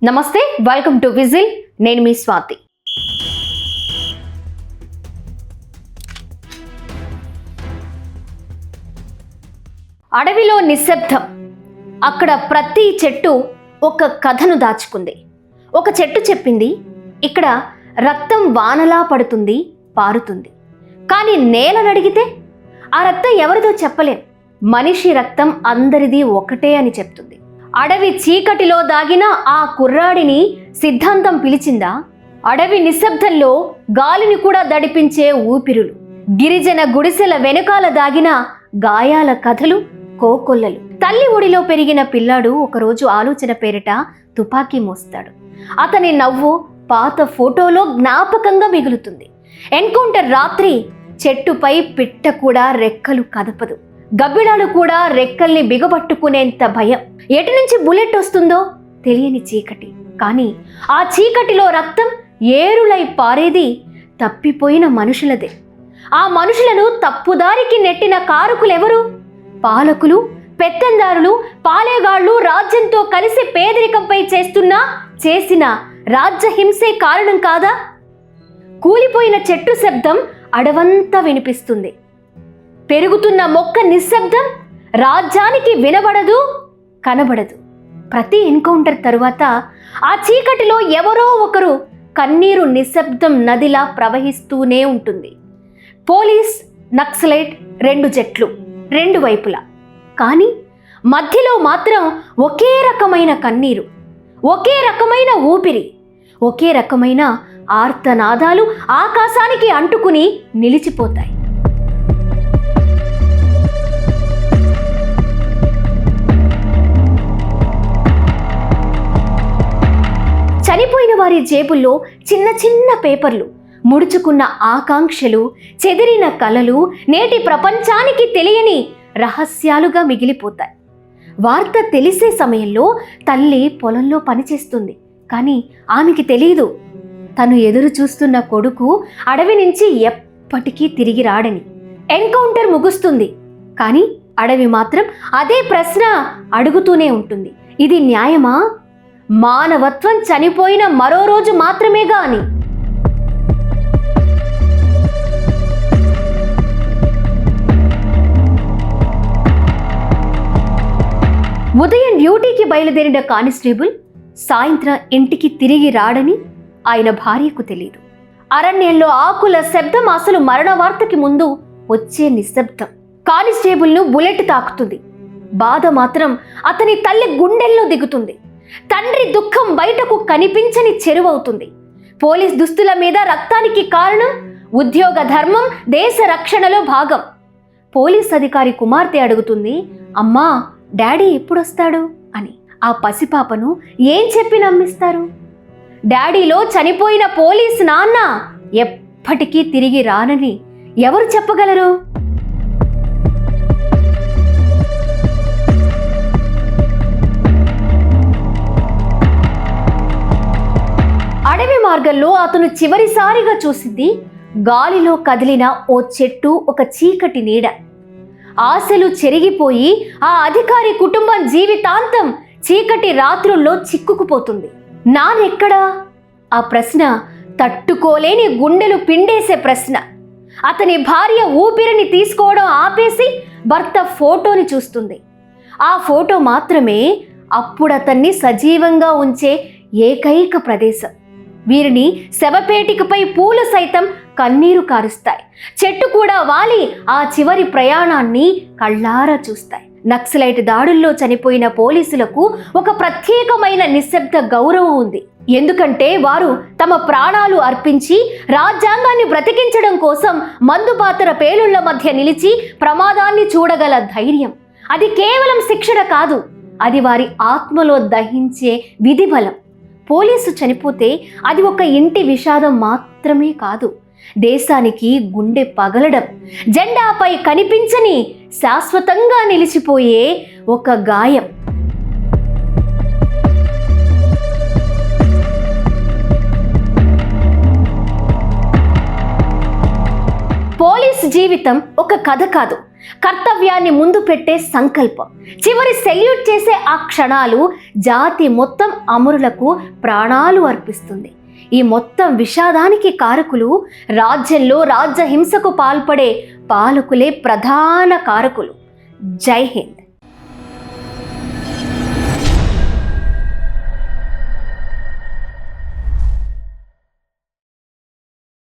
నమస్తే, welcome to whistle. నేను మీ స్వాతి. అడవిలో నిశ్శబ్దం. అక్కడ ప్రతి చెట్టు ఒక కథను దాచుకుంది. ఒక చెట్టు చెప్పింది, ఇక్కడ రక్తం వానలా పడుతుంది, పారుతుంది. కానీ నేలనడిగితే ఆ రక్తం ఎవరిదో చెప్పలేం. మనిషి రక్తం అందరిది ఒకటే అని చెప్తుంది. అడవి చీకటిలో దాగిన ఆ కుర్రాడిని సిద్ధాంతం పిలిచిందా? అడవి నిశ్శబ్దంలో గాలిని కూడా దడిపించే ఊపిరులు, గిరిజన గుడిసెల వెనుకాల దాగిన గాయాల కథలు, కోకొల్లలు. తల్లి ఒడిలో పెరిగిన పిల్లాడు ఒకరోజు ఆలోచన పేరిట తుపాకీ మోస్తాడు. అతని నవ్వు పాత ఫోటోలో జ్ఞాపకంగా మిగులుతుంది. ఎన్కౌంటర్ రాత్రి చెట్టుపై పిట్ట కూడా రెక్కలు కదపదు. గబ్బిడాలు కూడా రెక్కల్ని బిగబట్టుకునేంత భయం. ఎటు నుంచి బుల్లెట్ వస్తుందో తెలియని చీకటి. కానీ ఆ చీకటిలో రక్తం ఏరులై పారేది తప్పిపోయిన మనుషులదే. ఆ మనుషులను తప్పుదారికి నెట్టిన కారకులెవరు? పాలకులు, పెత్తందారులు, పాలేగాళ్లు రాజ్యంతో కలిసి పేదరికంపై చేసిన రాజ్యహింసే కారణం కాదా? కూలిపోయిన చెట్టు శబ్దం అడవంతా వినిపిస్తుంది. పెరుగుతున్న మొక్క నిశ్శబ్దం రాజ్యానికి వినబడదు, కనబడదు. ప్రతి ఎన్కౌంటర్ తరువాత ఆ చీకటిలో ఎవరో ఒకరు కన్నీరు నిశ్శబ్దం నదిలా ప్రవహిస్తూనే ఉంటుంది. పోలీస్, నక్సలైట్, రెండు జట్లు, రెండు వైపులా. కానీ మధ్యలో మాత్రం ఒకే రకమైన కన్నీరు, ఒకే రకమైన ఊపిరి, ఒకే రకమైన ఆర్తనాదాలు ఆకాశానికి అంటుకుని నిలిచిపోతాయి. చనిపోయిన వారి జేబుల్లో చిన్న చిన్న పేపర్లు, ముడుచుకున్న ఆకాంక్షలు, చెదిరిన కలలు నేటి ప్రపంచానికి తెలియని రహస్యాలుగా మిగిలిపోతాయి. వార్త తెలిసే సమయంలో తల్లి పొలంలో పనిచేస్తుంది. కానీ ఆమెకి తెలియదు, తను ఎదురు చూస్తున్న కొడుకు అడవి నుంచి ఎప్పటికీ తిరిగి రాడని. ఎన్కౌంటర్ ముగుస్తుంది. కానీ అడవి మాత్రం అదే ప్రశ్న అడుగుతూనే ఉంటుంది. ఇది న్యాయమా? మానవత్వం చనిపోయిన మరో రోజు మాత్రమేగా అని. ఉదయం డ్యూటీకి బయలుదేరిన కానిస్టేబుల్ సాయంత్రం ఇంటికి తిరిగి రాడని ఆయన భార్యకు తెలియదు. అరణ్యంలో ఆకుల శబ్దం అసలు మరణ వార్తకి ముందు వచ్చే నిశ్శబ్దం. కానిస్టేబుల్ను బుల్లెట్ తాకుతుంది. బాధ మాత్రం అతని తల్లి గుండెల్లో దిగుతుంది. తండ్రి దుఃఖం బయటకు కనిపించని చెరువవుతుంది. పోలీస్ దుస్తుల మీద రక్తానికి కారణం ఉద్యోగ ధర్మం, దేశ రక్షణలో భాగం. పోలీస్ అధికారి కుమార్తె అడుగుతుంది, అమ్మా డాడీ ఎప్పుడొస్తాడు అని. ఆ పసిపాపను ఏం చెప్పి నమ్మిస్తారు? డాడీలో చనిపోయిన పోలీస్ నాన్న ఎప్పటికీ తిరిగి రానని ఎవరు చెప్పగలరు? అడవి మార్గంలో అతను చివరిసారిగా చూసింది గాలిలో కదిలిన ఓ చెట్టు, ఒక చీకటి నీడ. ఆశలు చెరిగిపోయి ఆ అధికారి కుటుంబం జీవితాంతం చీకటి రాత్రుల్లో చిక్కుకుపోతుంది. నానెక్కడా? ఆ ప్రశ్న తట్టుకోలేని గుండెలు పిండేసే ప్రశ్న. అతని భార్య ఊపిరిని తీసుకోవడం ఆపేసి భర్త ఫోటోని చూస్తుంది. ఆ ఫోటో మాత్రమే అప్పుడతన్ని సజీవంగా ఉంచే ఏకైక ప్రదేశం. వీరిని శవపేటికపై పూలు సైతం కన్నీరు కారుస్తాయి. చెట్టు కూడా వాలి ఆ చివరి ప్రయాణాన్ని కళ్ళారా చూస్తాయి. నక్సలైట్ దాడుల్లో చనిపోయిన పోలీసులకు ఒక ప్రత్యేకమైన నిశ్శబ్ద గౌరవం ఉంది. ఎందుకంటే వారు తమ ప్రాణాలు అర్పించి రాజ్యాంగాన్ని బ్రతికించడం కోసం మందుపాతర పేలుళ్ల మధ్య నిలిచి ప్రమాదాన్ని చూడగల ధైర్యం. అది కేవలం శిక్షణ కాదు, అది వారి ఆత్మలో దహించే విధిబలం. పోలీసు చనిపోతే అది ఒక ఇంటి విషాదం మాత్రమే కాదు, దేశానికి గుండె పగలడం, జెండాపై కనిపించని శాశ్వతంగా నిలిచిపోయే ఒక గాయం. పోలీసు జీవితం ఒక కథ కాదు, కర్తవ్యాన్ని ముందు పెట్టే సంకల్పం, చివరి సెల్యూట్ చేసే ఆ క్షణాలు జాతి మొత్తం అమరులకు ప్రాణాలు అర్పిస్తుంది. ఈ మొత్తం విషాదానికి కారకులు రాజ్యంలో రాజ్యహింసకు పాల్పడే పాలకులే ప్రధాన కారకులు. జై హింద్.